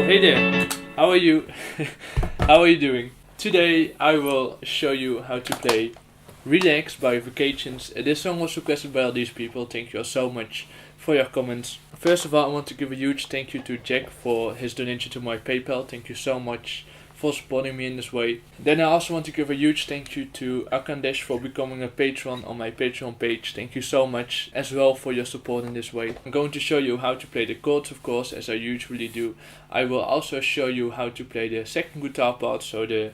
Hey there, how are you? How are you doing? Today I will show you how to play Relax by Vacations. This song was requested by all these people. Thank you all so much for your comments. First of all, I want to give a huge thank you to Jack for his donation to my PayPal. Thank you so much for supporting me in this way. Then I also want to give a huge thank you to Akandesh for becoming a patron on my Patreon page. Thank you so much as well for your support in this way. I'm going to show you how to play the chords, of course, as I usually do. I will also show you how to play the second guitar part, so the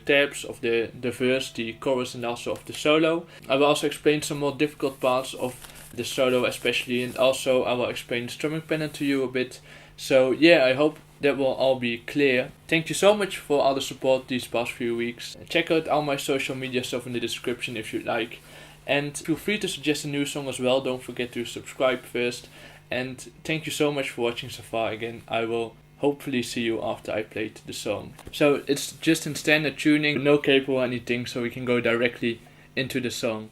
tabs of the verse, the chorus, and also of the solo. I will also explain some more difficult parts of the solo especially, and also I will explain the strumming pattern to you a bit. So yeah, I hope that will all be clear. Thank you so much for all the support these past few weeks. Check out all my social media stuff in the description if you'd like. And feel free to suggest a new song as well. Don't forget to subscribe first. And thank you so much for watching so far. Again, I will hopefully see you after I played the song. So it's just in standard tuning, no cable or anything, so we can go directly into the song.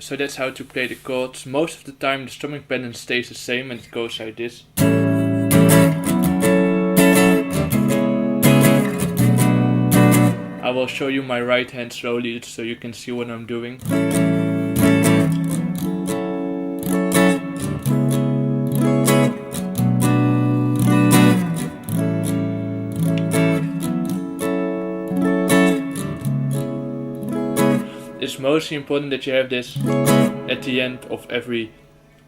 So that's how to play the chords. Most of the time the strumming pattern stays the same and it goes like this. I will show you my right hand slowly so you can see what I'm doing. It's mostly important that you have this at the end of every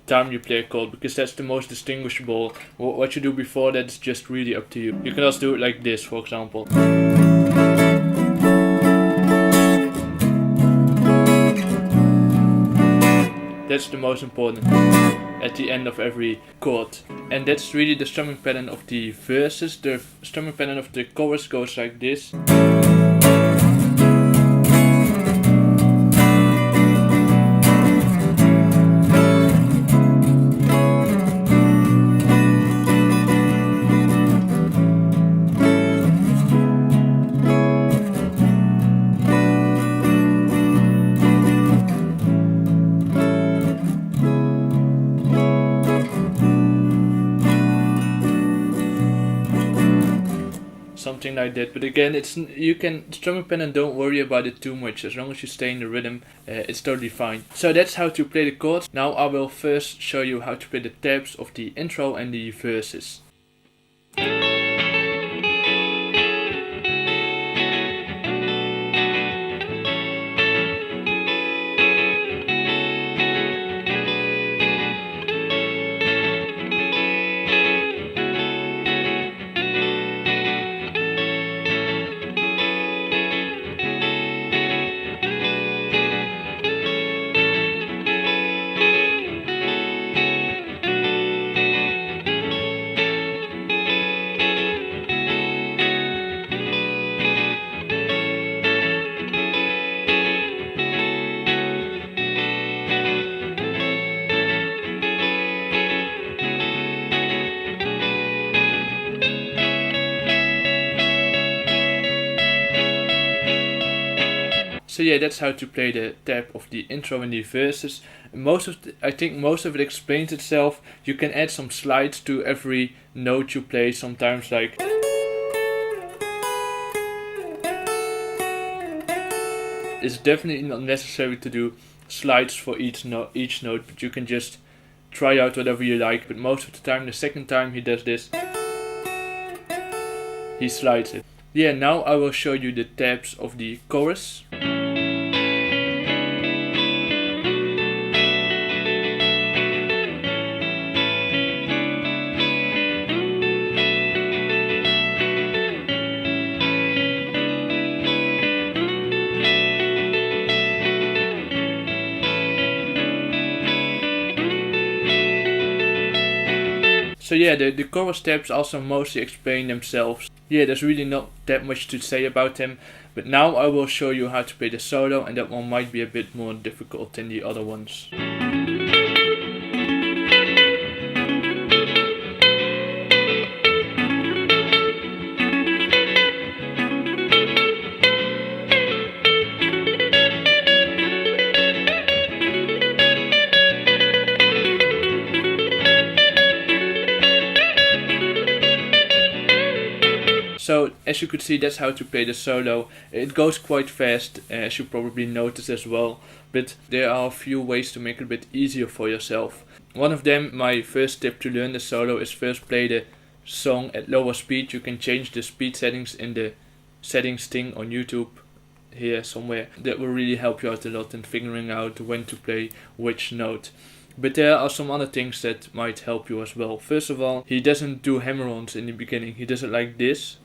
time you play a chord, because that's the most distinguishable. What you do before that is just really up to you. You can also do it like this, for example. That's the most important at the end of every chord. And that's really the strumming pattern of the verses. The strumming pattern of the chorus goes like this. something like that. But again, you can strum a pen and don't worry about it too much. As long as you stay in the rhythm, it's totally fine. So that's how to play the chords. Now I will first show you how to play the tabs of the intro and the verses. So yeah, that's how to play the tab of the intro and the verses. I think most of it explains itself. You can add some slides to every note you play. Sometimes, like it's definitely not necessary to do slides for each note, but you can just try out whatever you like. But most of the time, the second time he does this, he slides it. Yeah, now I will show you the tabs of the chorus. So yeah, the chorus tabs also mostly explain themselves. Yeah, there's really not that much to say about them. But now I will show you how to play the solo, and that one might be a bit more difficult than the other ones. So as you could see, that's how to play the solo. It goes quite fast, as you probably noticed as well, but there are a few ways to make it a bit easier for yourself. One of them, my first tip to learn the solo, is first play the song at lower speed. You can change the speed settings in the settings thing on YouTube here somewhere. That will really help you out a lot in figuring out when to play which note. But there are some other things that might help you as well. First of all, he doesn't do hammer-ons in the beginning. He does it like this.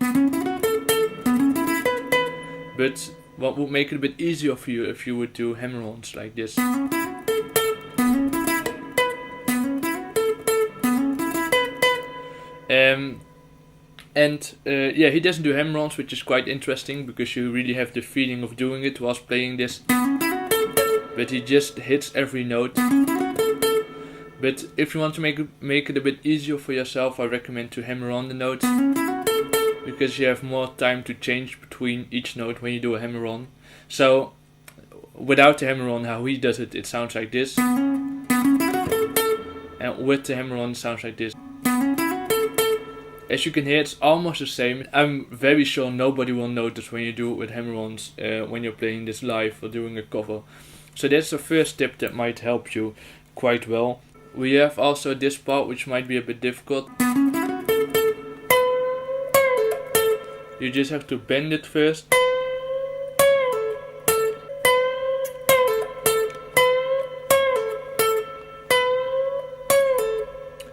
But what would make it a bit easier for you if you would do hammer-ons like this. Yeah, he doesn't do hammer-ons, which is quite interesting because you really have the feeling of doing it whilst playing this. But he just hits every note. But if you want to make it a bit easier for yourself, I recommend to hammer on the notes, because you have more time to change between each note when you do a hammer on. So without the hammer on, how he does it, it sounds like this. And with the hammer on, it sounds like this. As you can hear, it's almost the same. I'm very sure nobody will notice when you do it with hammer-ons when you're playing this live or doing a cover. So that's the first tip that might help you quite well. We have also this part which might be a bit difficult. You just have to bend it first.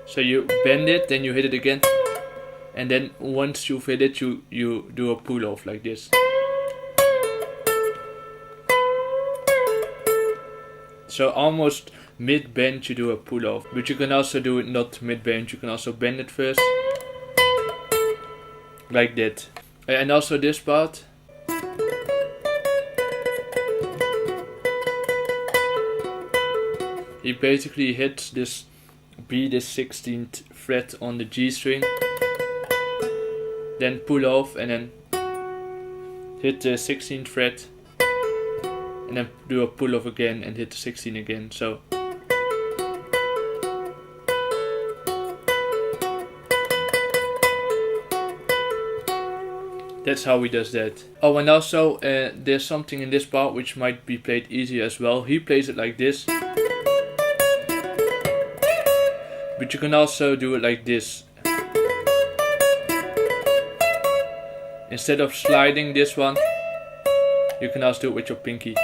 So you bend it, then you hit it again. And then once you've hit it, you do a pull off like this. So almost mid-bend you do a pull off. But you can also do it not mid-bend, you can also bend it first. Like that. And also this part. He basically hits this B, the 16th fret on the G string. Then pull off and then hit the 16th fret. And then do a pull off again and hit the 16 again. So That's how he does that. Oh, and also there's something in this part which might be played easier as well. He plays it like this, but you can also do it like this. Instead of sliding this one, you can also do it with your pinky.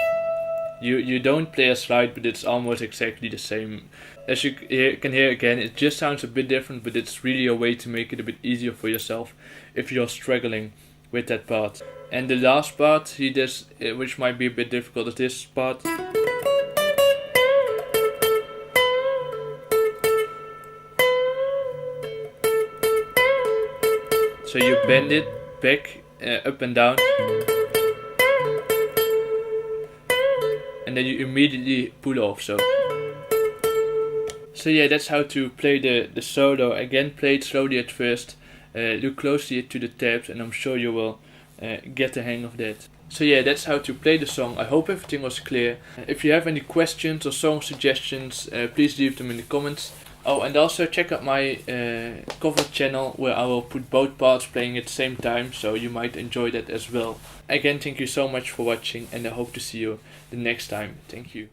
You don't play a slide, but it's almost exactly the same. As you can hear again, it just sounds a bit different, but it's really a way to make it a bit easier for yourself if you're struggling with that part. And the last part he does, which might be a bit difficult, is this part. So you bend it back, up and down, and then you immediately pull off. So yeah, that's how to play the solo. Again, play it slowly at first, look closely to the tabs, and I'm sure you will get the hang of that. So yeah, that's how to play the song. I hope everything was clear. If you have any questions or song suggestions, please leave them in the comments. Oh, and also check out my cover channel where I will put both parts playing at the same time, so you might enjoy that as well. Again, thank you so much for watching, and I hope to see you the next time. Thank you.